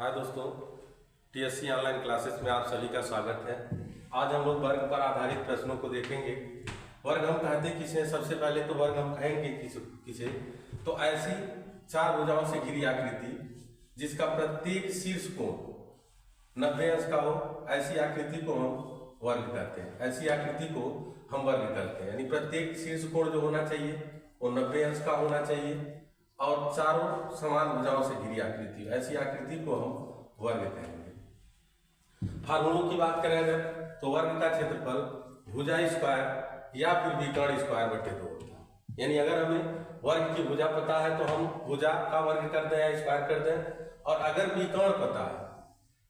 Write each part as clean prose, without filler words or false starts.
हाय दोस्तों, TSC online classes में आप सभी का स्वागत है। आज हम लोग वर्ग पर आधारित प्रश्नों को देखेंगे। वर्ग हम कहते किसे? सबसे पहले तो वर्ग हम कहेंगे किसे तो ऐसी चार भुजाओं से घिरी आकृति जिसका प्रत्येक शीर्ष कोण 90 अंश का हो, ऐसी आकृति को हम वर्ग कहते हैं। ऐसी आकृति को हम वर्ग करते हैं, यानी प्रत्येक शीर्ष कोण जो होना चाहिए वो 90 अंश का होना चाहिए और चारों समान भुजाओं से घिरी आकृति, ऐसी आकृति को हम वर्ग कहेंगे। फार्मूलों की बात करें अगर तो वर्ग का क्षेत्रफल भुजा स्क्वायर या फिर विकर्ण स्क्वायर बटे 2 होता है। यानी अगर हमें वर्ग की भुजा पता है तो हम भुजा का वर्ग कर दें या स्क्वायर कर दें, और अगर विकर्ण पता है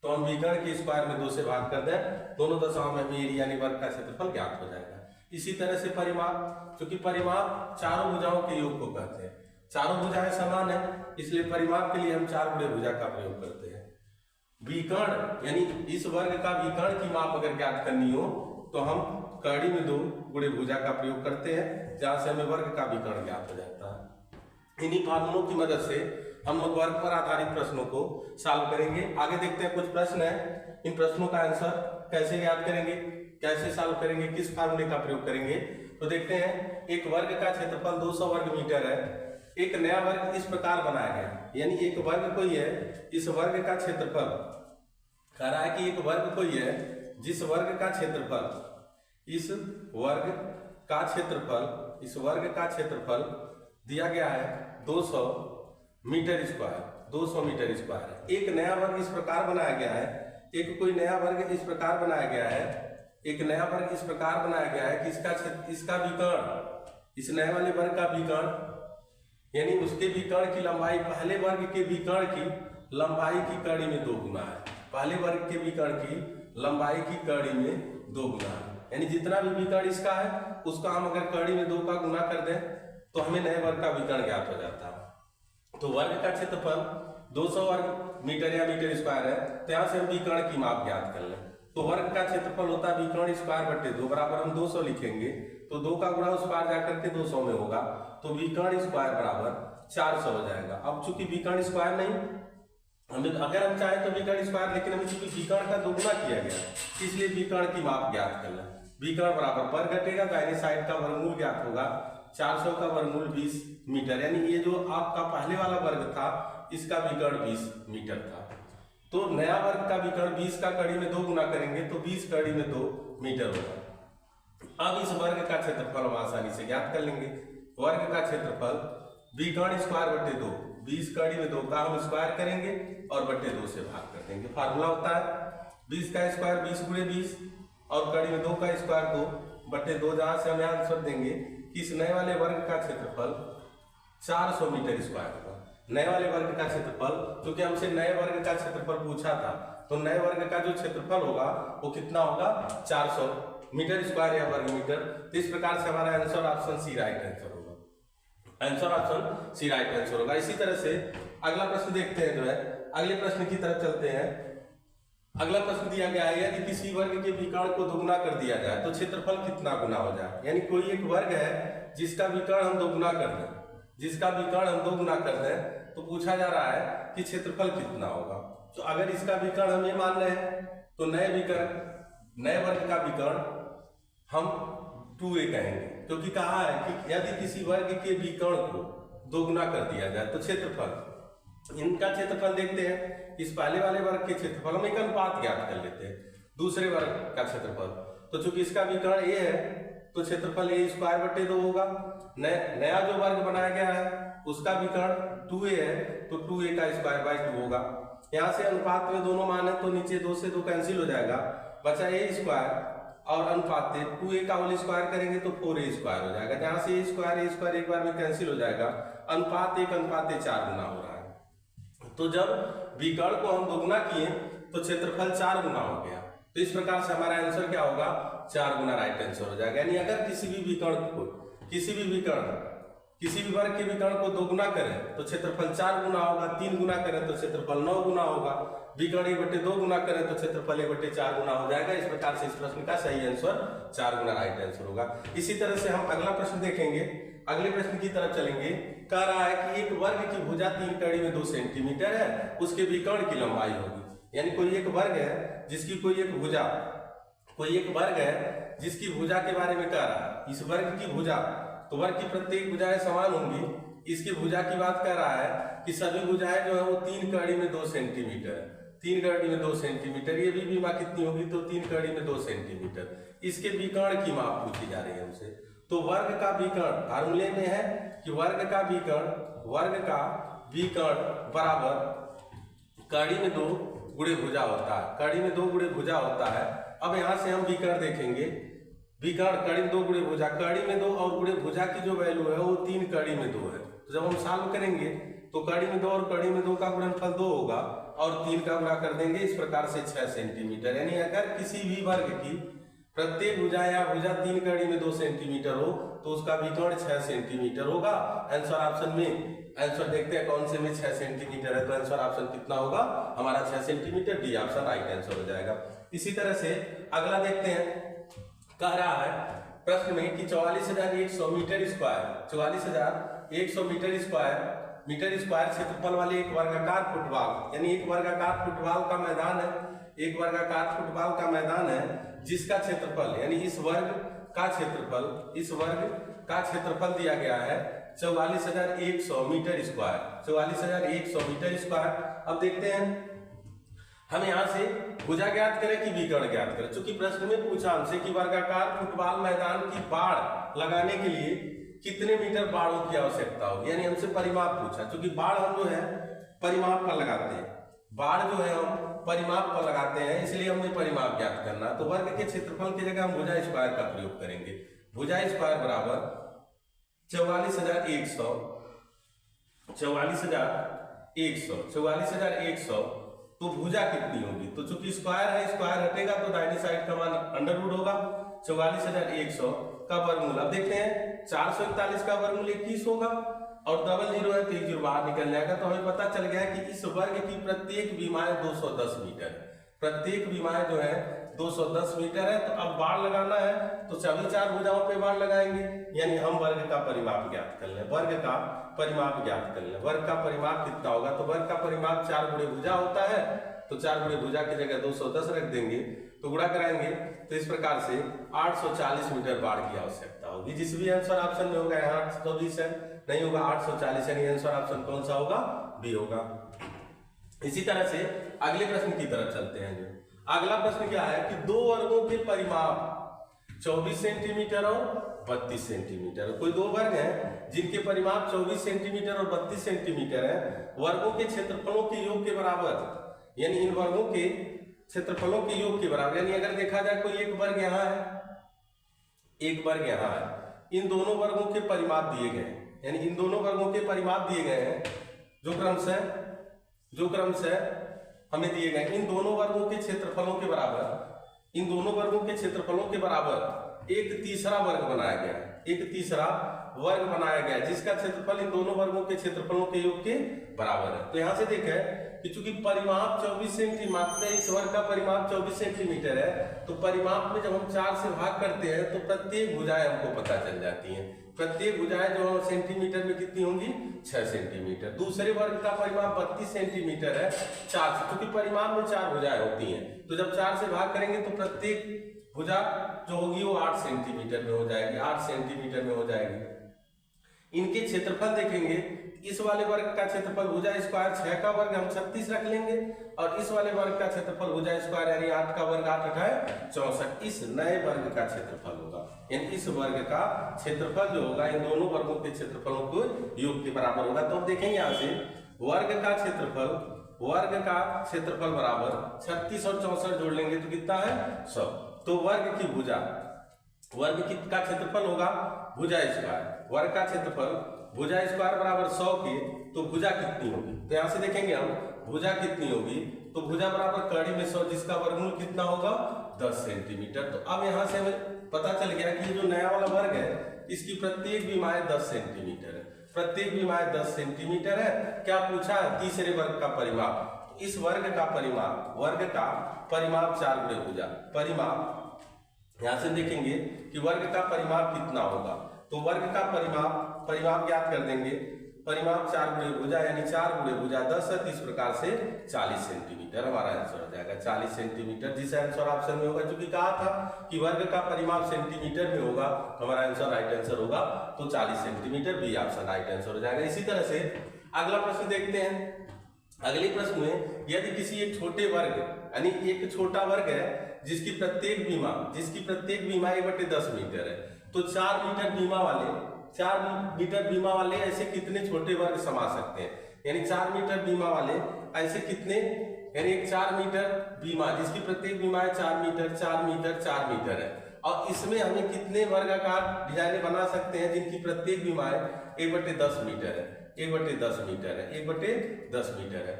तो हम विकर्ण के स्क्वायर में 2 से भाग कर दें। दोनों दशाओं में भी यानी वर्ग का क्षेत्रफल ज्ञात हो जाएगा। इसी तरह से परिमाप, क्योंकि परिमाप चारों भुजाओं के योग को कहते हैं। चारों भुजाएं समान है, इसलिए परिमाप के लिए हम 4 गुणे भुजा का प्रयोग करते हैं। विकर्ण यानी इस वर्ग का विकर्ण की माप अगर ज्ञात करनी हो तो हम कड़ी में 2 गुणे भुजा का प्रयोग करते हैं, जहां से हमें वर्ग का विकर्ण ज्ञात हो जाता है। इन्हीं फार्मूलों की मदद से हम लोग वर्ग पर आधारित प्रश्नों को सॉल्व करेंगे। आगे देखते हैं कुछ प्रश्न है, इन प्रश्नों का आंसर कैसे ज्ञात करेंगे, कैसे सॉल्व करेंगे, किस फार्मूले का प्रयोग करेंगे। तो देखते हैं, एक वर्ग का क्षेत्रफल 200 वर्ग मीटर है। एक नया वर्ग इस प्रकार बनाया गया, यानी एक वर्ग कोई है, इस वर्ग का क्षेत्रफल कह रहा है कि एक वर्ग कोई है जिस वर्ग का क्षेत्रफल इस वर्ग का क्षेत्रफल दिया गया है 200 मीटर स्क्वायर, 200 मीटर स्क्वायर है। एक नया वर्ग इस प्रकार बनाया गया है, एक कोई नया वर्ग इस प्रकार बनाया गया है, एक नया वर्ग इस प्रकार बनाया गया है कि इसका विकर्ण, इस नए वाले वर्ग का विकर्ण यानी उसके विकर्ण की लंबाई पहले वर्ग के विकर्ण की लंबाई की कड़ी में 2 गुना है। पहले वर्ग के विकर्ण की लंबाई की कड़ी में 2 गुना है, यानी जितना भी विकर्ण इसका है उसका हम अगर कड़ी में 2 का गुना कर दें तो हमें नए वर्ग का विकर्ण ज्ञात हो जाता है। तो वर्ग का क्षेत्रफल 200 वर्ग मीटर या मीटर स्क्वायर है, तो यहाँ से हम विकर्ण की माप ज्ञात कर लें। तो वर्ग का क्षेत्रफल होता है विकर्ण स्क्वायर बटे 2 बराबर हम 200 लिखेंगे, तो 2 का गुणा उस पार जाकर के 200 में होगा, तो विकर्ण स्क्वायर बराबर 400 हो जाएगा। अब चूंकि विकर्ण स्क्वायर नहीं, हमें अगर हम चाहें तो विकर्ण स्क्वायर, लेकिन हमें चूंकि विकर्ण का 2 गुना किया गया इसलिए विकर्ण की माप ज्ञात कर लें। विकर्ण बराबर पर घटेगा, दाहिने साइड का वर्गमूल ज्ञात होगा, 400 का वर्गमूल 20 मीटर, यानी ये जो आपका पहले वाला वर्ग था इसका विकर्ण 20 मीटर था। तो नया वर्ग का विकर्ण 20 का कड़ी में 2 गुना करेंगे तो 20 कड़ी में 2 मीटर होगा। अब इस वर्ग का क्षेत्रफल हम आसानी से ज्ञात कर लेंगे। वर्ग का क्षेत्रफल विकर्ण स्क्वायर बटे 2, 20 कड़ी में 2 का हम स्क्वायर करेंगे और बटे 2 से भाग कर देंगे। फार्मूला होता है 20 का स्क्वायर 20 गुणे 20 और कड़ी में 2 का स्क्वायर 2 बटे 2, जहां से हमें आंसर देंगे कि इस नए वाले वर्ग का क्षेत्रफल 400 मीटर स्क्वायर होगा। नए वाले वर्ग का क्षेत्रफल, क्योंकि हमसे नए वर्ग का क्षेत्रफल पूछा था, तो नए वर्ग का जो क्षेत्रफल होगा वो कितना होगा 400 मीटर स्क्वायर या वर्ग मीटर। तो इस प्रकार से हमारा answer option C right answer होगा। Answer option C right answer होगा। इसी तरह से अगला प्रश्न देखते हैं, जो है अगले प्रश्न की तरफ चलते हैं। अगला प्रश्न दिया गया है, यदि किसी वर्ग के विकर्ण को 2 गुना कर दिया जाए तो क्षेत्रफल कितना गुना हो जाए। यानी कोई एक वर्ग है जिसका विकर्ण हम 2 गुना कर दें, जिसका विकर्ण हम 2 गुना कर दें, तो पूछा जा रहा है कि क्षेत्रफल कितना होगा। तो अगर इसका विकर्ण हम ये मान रहे हैं तो नए वर्ग का विकर्ण हम 2a कहेंगे, क्योंकि कहा है कि यदि किसी वर्ग के विकर्ण को 2 गुना कर दिया जाए तो क्षेत्रफल, इनका क्षेत्रफल देखते हैं। इस पहले वाले वर्ग के क्षेत्रफल हम एक अनुपात ज्ञात कर लेते हैं दूसरे वर्ग का क्षेत्रफल। तो चूंकि इसका विकर्ण a है तो क्षेत्रफल a स्क्वायर बटे 2 होगा। नया जो वर्ग बनाया गया है उसका विकर्ण 2a है, तो 2a का स्क्वायर बाय 2 होगा। यहाँ से अनुपात में दोनों मान है तो नीचे 2 से 2 कैंसिल हो जाएगा, बचा a स्क्वायर और अनुपात 2a का होल स्क्वायर करेंगे तो 4a स्क्वायर हो जाएगा। जहां से a स्क्वायर एक बार में कैंसिल हो जाएगा, अनुपात 1 अनुपात 4 गुना हो रहा है। तो जब विकर्ण को हम 2 गुना किए तो क्षेत्रफल 4 गुना हो गया। तो इस प्रकार से हमारा आंसर क्या होगा, 4 गुना राइट आंसर हो जाएगा। यानी अगर किसी भी वर्ग के विकर्ण को 2 गुना करें तो क्षेत्रफल 4 गुना होगा, 3 गुना करें तो क्षेत्रफल 9 गुना होगा, विकर्ण 1/2 गुना करें तो क्षेत्रफल 1/4 गुना हो जाएगा। इस प्रकार से इस प्रश्न का सही आंसर 4 गुना राइट आंसर होगा। इसी तरह से हम अगला प्रश्न देखेंगे। अगले प्रश्न की तरफ चलेंगे। कह रहा है कि एक वर्ग की भुजा 3 कड़ी में 2 सेंटीमीटर है, उसके विकर्ण की लंबाई होगी। यानी कोई एक वर्ग है जिसकी कोई एक वर्ग है जिसकी भुजा के बारे में कह रहा है। इस वर्ग की भुजा, तो वर्ग की प्रत्येक भुजाएं समान होंगी। इसकी भुजा की बात कर रहा है कि सभी भुजाएं जो है वो 3 कड़ी में 2 सेंटीमीटर है। 3 कड़ी में 2 सेंटीमीटर, ये भी माप कितनी होगी, तो 3 कड़ी में 2 सेंटीमीटर। इसके विकर्ण की माप पूछी जा रही है हमसे। तो वर्ग का विकर्ण फार्मूले में है कि वर्ग का विकर्ण बराबर कड़ी में 2 गुणे भुजा होता है। कड़ी में 2 गुणे भुजा होता है। अब यहां से हम विकर्ण देखेंगे। विकर्ण कड़ी में 2 गुणे भुजा, कड़ी में 2 और गुणे भुजा की जो वैल्यू है वो 3 कड़ी में 2 है। तो जब हम सॉल्व करेंगे तो कड़ी में 2 और कड़ी में 2 का गुणनफल 2 होगा और 3 का गुणा कर देंगे, इस प्रकार से 6 सेंटीमीटर। यानी अगर किसी भी वर्ग की प्रत्येक भुजा या भुजा 3 कड़ी में 2 सेंटीमीटर हो तो उसका विकर्ण 6 सेंटीमीटर होगा। आंसर ऑप्शन में, आंसर देखते हैं कौन से में 6 सेंटीमीटर है, तो आंसर ऑप्शन कितना होगा हमारा 6 centimetre. D option right answer हो जाएगा। इसी तरह से अगला देखते हैं। कह रहा है प्रश्न में कि 44,100 मीटर स्क्वायर, 44,100 मीटर स्क्वायर क्षेत्रफल वाले एक वर्गाकार फुटबॉल, यानी एक वर्गाकार फुटबॉल का मैदान है, एक वर्गाकार फुटबॉल का मैदान है जिसका क्षेत्रफल, यानी इस वर्ग का क्षेत्रफल दिया गया है 44,100 मीटर स्क्वायर, 44,100 मीटर स्क्वायर। अब देखते हैं हम यहाँ से भुजा ज्ञात करें कि विकर्ण ज्ञात करें। चूंकि प्रश्न में पूछा हमसे कि वर्गाकार फुटबॉल मैदान की बाड़ लगाने के लिए कितने मीटर बाड़ों की आवश्यकता होगी, यानी हमसे परिमाप पूछा। चूंकि बाड़ हम जो है परिमाप पर लगाते हैं, बाड़ जो है हम परिमाप पर लगाते हैं, इसलिए हमें परिमाप ज्ञात करना। तो वर्ग के क्षेत्रफल की जगह हम भुजा स्क्वायर का प्रयोग करेंगे। भुजा स्क्वायर बराबर 44,100 तो भुजा कितनी होगी, तो चूंकि स्क्वायर है, स्क्वायर हटेगा तो दाहिनी साइड का मान अंडर रूट होगा। 44,100 का वर्गमूल, अब देखते हैं 441 का वर्गमूल 21 होगा और डबल 0 है तो 1 0 बाहर निकल जाएगा। तो हमें पता चल गया कि इस वर्ग की प्रत्येक विमाएं 210 मीटर, प्रत्येक विमाएं जो है 210 मीटर है। तो अब बाड़ लगाना है तो सभी 4 भुजाओं पे बाड़ लगाएंगे, यानी हम वर्ग का परिमाप ज्ञात कर लें। वर्ग का परिमाप ज्ञात कर लें। वर्ग का परिमाप कितना होगा, तो वर्ग का परिमाप 4 गुणे भुजा होता है, तो 4 गुणे भुजा की जगह 210 रख देंगे, तो गुणा कराएंगे तो इस प्रकार से 840 मीटर बाड़ की आवश्यकता होगी। जिस भी आंसर ऑप्शन में होगा, यहाँ 820 है, नहीं होगा 840, यानी आंसर ऑप्शन कौन सा होगा, बी होगा। इसी तरह से अगले प्रश्न की तरफ चलते हैं। जो अगला प्रश्न क्या है कि 2 वर्गों के परिमाप 24 सेंटीमीटर और 32 सेंटीमीटर। कोई 2 वर्ग हैं जिनके परिमाप 24 सेंटीमीटर और 32 सेंटीमीटर है। वर्गों के क्षेत्रफलों के योग के बराबर, यानी इन वर्गों के क्षेत्रफलों के योग के बराबर, यानी अगर देखा जाए कोई एक वर्ग यहाँ है, एक वर्ग यहाँ है, इन दोनों वर्गों के परिमाप दिए गए हैं, यानी इन दोनों वर्गों के परिमाप दिए गए हैं जो क्रमशः हमें दिए गए। इन दोनों वर्गों के क्षेत्रफलों के बराबर, इन दोनों वर्गों के क्षेत्रफलों के बराबर एक तीसरा वर्ग बनाया गया, एक तीसरा वर्ग बनाया गया जिसका क्षेत्रफल इन दोनों वर्गों के क्षेत्रफलों के योग के बराबर है। तो यहाँ से देखें कि चूंकि परिमाप 24 सेंटीमीटर, इस वर्ग का परिमाप 24 सेंटीमीटर है, तो परिमाप में जब हम 4 से भाग करते हैं तो प्रत्येक भुजाएं हमको पता चल जाती हैं। प्रत्येक भुजाएं जो सेंटीमीटर में कितनी होंगी, 6 सेंटीमीटर। दूसरे वर्ग का परिमाप 32 सेंटीमीटर है, 4 से, क्योंकि परिमाप में 4 भुजाएं होती हैं, तो जब 4 से भाग करेंगे तो प्रत्येक भुजा जो होगी वो 8 सेंटीमीटर में हो जाएगी, 8 सेंटीमीटर में हो जाएगी। इनके क्षेत्रफल देखेंगे, इस वाले वर्ग का क्षेत्रफल भुजा स्क्वायर 6 का वर्ग हम 36 रख लेंगे और इस वाले वर्ग का क्षेत्रफल भुजा स्क्वायर यानी 8 का वर्ग 8 है 64, इस नए वर्ग का क्षेत्रफल होगा। यानी इस वर्ग का क्षेत्रफल जो होगा इन दोनों वर्गों के क्षेत्रफलों को योग के बराबर होगा। तो अब देखेंगे यहाँ से वर्ग का क्षेत्रफल बराबर 36 और 64 जोड़ लेंगे तो कितना है 100। तो वर्ग की भुजा, वर्ग का क्षेत्रफल होगा भुजा स्क्वायर, वर्ग का क्षेत्रफल भुजा स्क्वायर बराबर 100 के, तो भुजा कितनी होगी, तो यहां से देखेंगे हम भुजा कितनी होगी, तो भुजा बराबर कड़ी में 100 जिसका वर्गमूल कितना होगा 10 सेंटीमीटर। तो अब यहां से हमें पता चल गया कि जो नया वाला वर्ग है इसकी प्रत्येक विमाएं 10 सेंटीमीटर है, प्रत्येक विमाएं 10 सेंटीमीटर है। क्या पूछा है, तीसरे वर्ग का परिमाप, तो इस वर्ग का परिमाप 4 गुणे भुजा, परिमाप यहां से देखेंगे कि वर्ग का परिमाप कितना होगा, तो वर्ग का परिमाप ज्ञात कर देंगे। परिमाप 4 गुणे भुजा यानी 4 गुणे भुजा 10 है, इस प्रकार से 40 सेंटीमीटर हमारा आंसर हो जाएगा। 40 सेंटीमीटर जिस आंसर ऑप्शन में होगा, चूंकि कहा था कि वर्ग का परिमाप सेंटीमीटर में होगा, हमारा आंसर राइट आंसर होगा, तो 40 centimetre B option right answer हो जाएगा। इसी तरह से अगला प्रश्न देखते हैं। अगले प्रश्न में यदि किसी एक छोटे वर्ग यानी एक छोटा वर्ग है जिसकी प्रत्येक बीमा 1/10 मीटर है, तो 4 मीटर बीमा वाले ऐसे कितने छोटे वर्ग समा सकते हैं? यानी 4 मीटर बीमा वाले ऐसे कितने, यानी एक 4 मीटर बीमा जिसकी प्रत्येक बीमा है 4 मीटर 4 मीटर 4 मीटर है, और इसमें हमें कितने वर्गाकार डिजाइन बना सकते हैं जिनकी प्रत्येक बीमा है 1/10 मीटर है, 1/10 मीटर है, 1/10 मीटर है।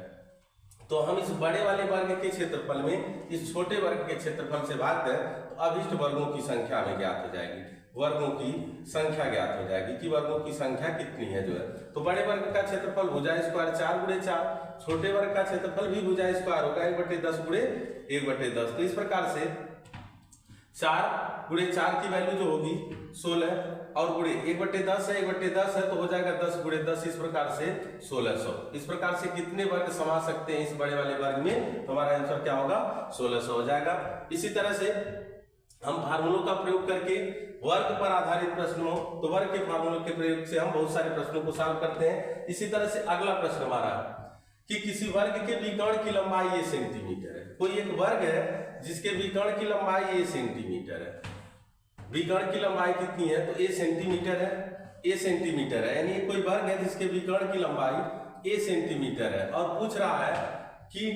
तो हम इस बड़े वाले वर्ग के क्षेत्रफल में इस छोटे वर्ग के क्षेत्रफल से भाग दें तो अभिष्ट वर्गों की संख्या हमें ज्ञात हो जाएगी, वर्गों की संख्या ज्ञात हो जाएगी कि वर्गों की संख्या कितनी है जो है। तो बड़े वर्ग का क्षेत्रफल भुजा स्क्वायर 4 गुणे 4, छोटे वर्ग का क्षेत्रफल भी भुजा स्क्वायर होगा 1/10 गुणे 1/10। तो इस प्रकार से 4 गुणे 4 की वैल्यू जो होगी 16 और गुणे 1/10 है, 1/10 है तो हो जाएगा 10 गुणे 10, इस प्रकार से 1600। इस प्रकार से कितने वर्ग समा सकते हैं इस बड़े वाले वर्ग में, तो हमारा आंसर क्या होगा 1600 हो जाएगा। इसी तरह से हम फार्मूलों का प्रयोग करके वर्ग पर आधारित प्रश्नों, तो वर्ग के फार्मूलों के प्रयोग से हम बहुत सारे प्रश्नों को सॉल्व करते हैं। इसी तरह से अगला प्रश्न हमारा कि किसी वर्ग के विकर्ण की लंबाई ये सेंटीमीटर है। कोई एक वर्ग है जिसके विकर्ण की लंबाई ये सेंटीमीटर है, विकर्ण की लंबाई कितनी है तो ए सेंटीमीटर है, ए सेंटीमीटर है, यानी कोई वर्ग है जिसके विकर्ण की लंबाई ए सेंटीमीटर है, और पूछ रहा है कि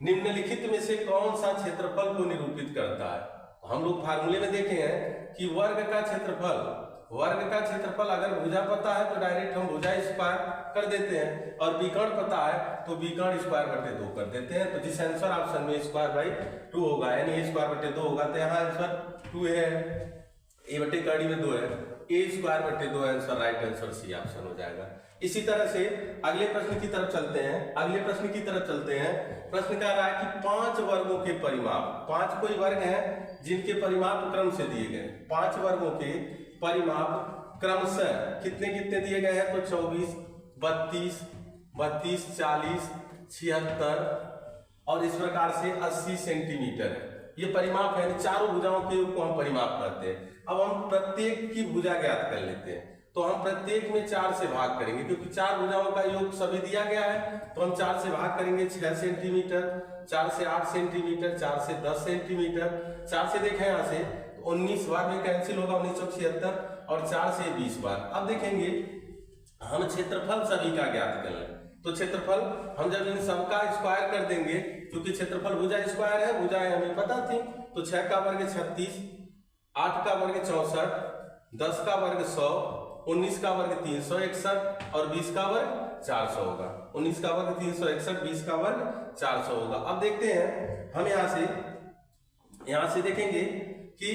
निम्नलिखित में से कौन सा क्षेत्रफल को निरूपित करता है। हम लोग फार्मूले में देखे हैं कि वर्ग का क्षेत्रफल अगर भुजा पता है तो डायरेक्ट हम भुजा स्क्वायर कर देते हैं, और विकर्ण पता है तो विकर्ण स्क्वायर बटे 2 कर देते हैं। तो जिस आंसर ऑप्शन में स्क्वायर बाई 2 होगा यानी ए स्क्वायर बटे 2 होगा, तो यहाँ आंसर 2 है, ए बटे कड़ी में 2 है, ए स्क्वायर बटे 2 answer right answer C option हो जाएगा। इसी तरह से अगले प्रश्न की तरफ चलते हैं। प्रश्न कह रहा है कि 5 वर्गों के परिमाप, 5 कोई वर्ग हैं जिनके परिमाप क्रम से दिए गए, 5 वर्गों के परिमाप क्रमशः कितने कितने दिए गए हैं तो 24, 32, 40, 76 और इस प्रकार से 80 सेंटीमीटर है। ये परिमाप है, चारों भुजाओं के योग को हम परिमाप करते हैं। अब हम प्रत्येक की भुजा ज्ञात कर लेते हैं, तो हम प्रत्येक में 4 से भाग करेंगे, क्योंकि 4 भुजाओं का योग सभी दिया गया है, तो हम 4 से भाग करेंगे 6 सेंटीमीटर, 4 से 8 सेंटीमीटर, 4 से 10 सेंटीमीटर, 4 से देखें यहाँ से तो 19 बार में कैंसिल होगा 1976, और 4 से 20 बार। अब देखेंगे हम क्षेत्रफल सभी का ज्ञात कर लें, तो क्षेत्रफल हम जब इन सबका स्क्वायर कर देंगे, क्योंकि क्षेत्रफल भुजा स्क्वायर है, भुजाएं हमें पता थी, तो 6 का वर्ग 36, 8 का वर्ग 64, 10 का वर्ग 100, 19 का वर्ग 361 और 20 का वर्ग 400 होगा। 19 का वर्ग 361, 20 का वर्ग 400 होगा। अब देखते हैं हम यहाँ से देखेंगे कि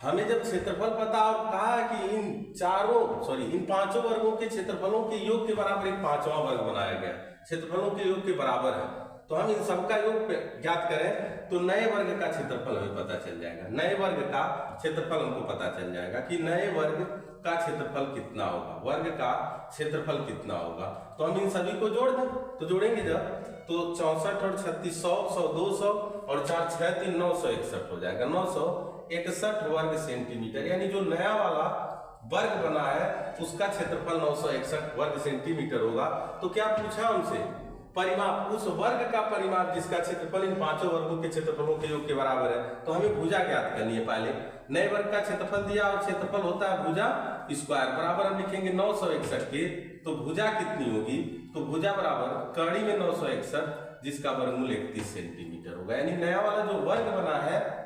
हमें जब क्षेत्रफल पता और कहा कि इन 5 वर्गों के क्षेत्रफलों के योग के बराबर एक 5वां वर्ग बनाया गया, क्षेत्रफलों के योग के बराबर है, तो हम इन सबका योग ज्ञात करें तो नए वर्ग का क्षेत्रफल हमें पता चल जाएगा। नए वर्ग का क्षेत्रफल हमको पता चल जाएगा कि नए वर्ग का क्षेत्रफल कितना होगा, वर्ग का क्षेत्रफल कितना होगा। तो हम इन सभी को जोड़ दें, तो जोड़ेंगे जब तो 64 और 36 100, 100 200 और 4 6 3 961 हो जाएगा, 961 वर्ग सेंटीमीटर। यानी जो नया वाला वर्ग बना है उसका क्षेत्रफल 961 वर्ग सेंटीमीटर होगा। तो क्या पूछा हमसे परिमाप, उस वर्ग का परिमाप जिसका क्षेत्रफल इन 5 वर्गों के क्षेत्रफलों के योग के बराबर है। तो हमें भुजा ज्ञात करनी है। पहले नए वर्ग का क्षेत्रफल दिया और क्षेत्रफल होता है भुजा स्क्वायर, बराबर हम लिखेंगे 961 के, तो भुजा कितनी होगी तो भुजा बराबर कड़ी में 961 जिसका वर्गमूल 31 सेंटीमीटर होगा। यानी नया वाला जो वर्ग बना है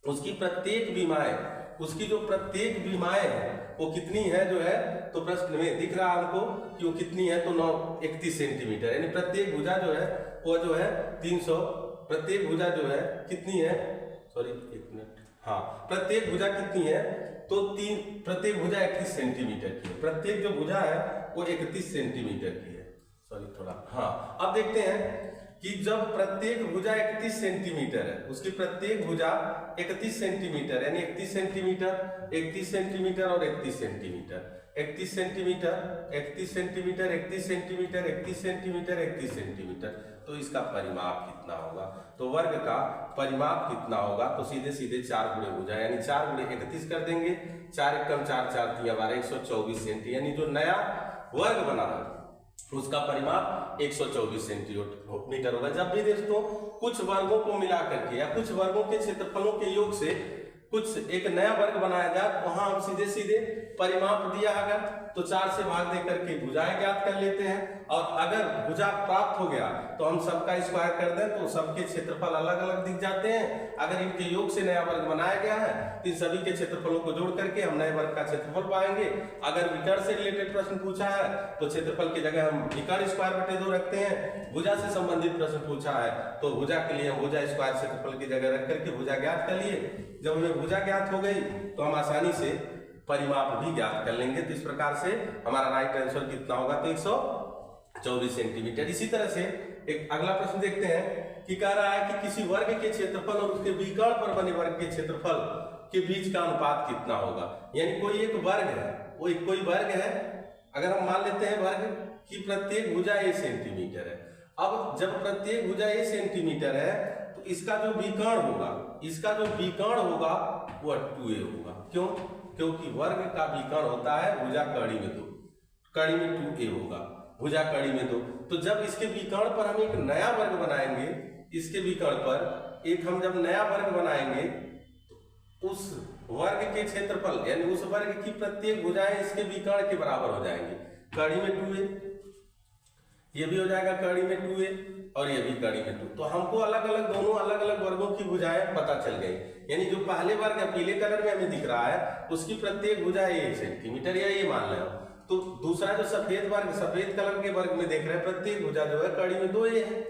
उसकी प्रत्येक बीमाएं वो कितनी है जो है, तो प्रश्न में दिख रहा है हमको कि वो कितनी है, तो 31 सेंटीमीटर। यानी प्रत्येक भुजा जो है वो जो है 300, प्रत्येक भुजा जो है कितनी है, सॉरी एक मिनट, हाँ प्रत्येक भुजा कितनी है तो प्रत्येक भुजा 31 सेंटीमीटर की है। प्रत्येक जो भुजा है वो 31 सेंटीमीटर की है, सॉरी थोड़ा, हाँ। अब देखते हैं कि जब प्रत्येक भुजा 31 सेंटीमीटर है, उसकी प्रत्येक भुजा 31 सेंटीमीटर, यानी 31 सेंटीमीटर, 31 सेंटीमीटर और 31 centimetre, 31 centimetre, 31 centimetre, 31 centimetre, 31 centimetre, 31 centimetre. तो इसका परिमाप कितना होगा? तो वर्ग का परिमाप कितना होगा? तो सीधे सीधे 4 गुणे भुजा, यानी 4 गुणे 31 कर देंगे। 4 एकम 4, 4 तिया 12, 124 सेंटी, यानी जो नया वर्ग बना है उसका परिमाप 124 सेंटीमीटर होगा। जब भी दोस्तों कुछ वर्गों को मिला करके या कुछ वर्गों के क्षेत्रफलों के योग से कुछ एक नया वर्ग बनाया जाए, वहां हम सीधे सीधे परिमाप दिया अगर तो 4 से भाग दे करके भुजाएं ज्ञात कर लेते हैं, और अगर भुजा प्राप्त हो गया तो हम सबका स्क्वायर कर दें तो सबके क्षेत्रफल अलग अलग दिख जाते हैं। अगर इनके योग से नया वर्ग बनाया गया है तो इन सभी के क्षेत्रफलों को जोड़ करके हम नए वर्ग का क्षेत्रफल पाएंगे। अगर विकर्ण से रिलेटेड प्रश्न पूछा है तो क्षेत्रफल की जगह हम विकर्ण स्क्वायर बटे 2 रखते हैं। भुजा से संबंधित प्रश्न पूछा है तो भुजा के लिए हम भुजा स्क्वायर क्षेत्रफल की जगह रख करके भुजा ज्ञात कर लिए। जब हमें भुजा ज्ञात हो गई तो हम आसानी से परिमाप भी ज्ञात कर लेंगे। तो इस प्रकार से हमारा राइट आंसर कितना होगा? तो 124 सेंटीमीटर। इसी तरह से एक अगला प्रश्न देखते हैं कि कह रहा है कि किसी वर्ग के क्षेत्रफल और उसके विकर्ण पर बने वर्ग के क्षेत्रफल के बीच का अनुपात कितना होगा। यानी कोई एक वर्ग है, वो कोई वर्ग है, अगर हम मान लेते हैं वर्ग की प्रत्येक भुजा a सेंटीमीटर है। अब जब प्रत्येक भुजा a सेंटीमीटर है तो इसका जो विकर्ण होगा, इसका जो विकर्ण होगा वह 2a होगा। क्यों? क्योंकि वर्ग का विकर्ण होता है भुजा कड़ी में 2, कड़ी में 2a होगा, भुजा कड़ी में 2। तो जब इसके विकर्ण पर हम एक नया वर्ग बनाएंगे, इसके विकर्ण पर एक हम जब नया वर्ग बनाएंगे तो उस वर्ग के क्षेत्रफल यानी उस वर्ग की प्रत्येक भुजाएं इसके विकर्ण के बराबर हो जाएंगी। कड़ी में 2a, ये भी हो जाएगा कड़ी में 2a और ये भी कड़ी में 2। तो हमको अलग अलग दोनों अलग अलग वर्गों की भुजाएं पता चल गई। यानी जो पहले वर्ग है पीले कलर में हमें दिख रहा है उसकी प्रत्येक भुजा 1 सेंटीमीटर या ये मान लें। तो दूसरा जो सफेद वर्ग, सफेद कलर के वर्ग में देख रहे हैं प्रत्येक भुजा जो है कड़ी में 2a है।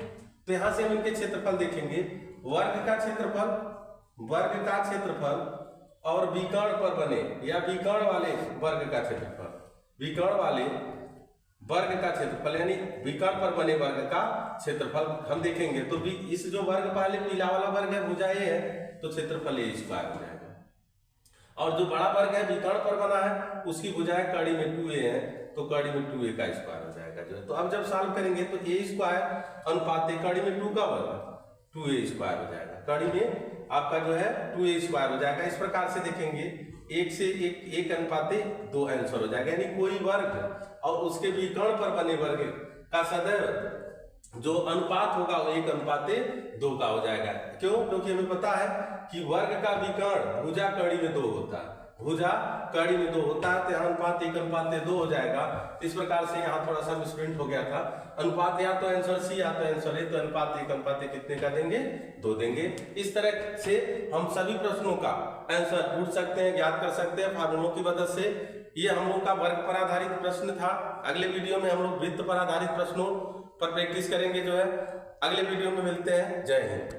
तो यहाँ से हम इनके क्षेत्रफल देखेंगे, वर्ग का क्षेत्रफल और विकर्ण पर बने या विकर्ण वाले वर्ग का क्षेत्रफल, विकर्ण वाले वर्ग का क्षेत्रफल यानी विकर्ण पर बने वर्ग का क्षेत्रफल हम देखेंगे। तो इस जो वर्ग पहले पीला वाला वर्ग है भुजा a है तो क्षेत्रफल a स्क्वायर हो जाएगा, और जो बड़ा वर्ग है विकर्ण पर बना है उसकी भुजाएं कड़ी में 2a है तो कड़ी में 2a का स्क्वायर हो जाएगा जो है। तो अब जब सॉल्व करेंगे तो a स्क्वायर अनुपात कड़ी में 2 का वर्ग 2a स्क्वायर हो जाएगा, कड़ी में आपका जो है 2a स्क्वायर हो जाएगा। इस प्रकार से देखेंगे 1 से 1 अनुपात 2 आंसर हो जाएगा। यानी कोई वर्ग और उसके विकर्ण पर बने वर्ग का सदैव जो अनुपात होगा वो 1 अनुपात 2 का हो जाएगा। क्यों? क्योंकि हमें पता है कि वर्ग का विकर्ण भुजा कड़ी में 2 होता है, भुजा कड़ी में 2 होता है, तो अनुपात 1 अनुपात 2 हो जाएगा। इस प्रकार से यहाँ थोड़ा सा मिसप्रिंट हो गया था। अनुपात या तो आंसर सी या तो आंसर ए, तो अनुपात 1 अनुपात कितने का देंगे? 2 देंगे। इस तरह से हम सभी प्रश्नों का आंसर ढूंढ सकते हैं, ज्ञात कर सकते हैं फार्मूलों की मदद से। ये हम लोग का वर्ग पर आधारित प्रश्न था। अगले वीडियो में हम लोग वृत्त पर आधारित प्रश्नों पर प्रैक्टिस करेंगे जो है। अगले वीडियो में मिलते हैं। जय हिंद।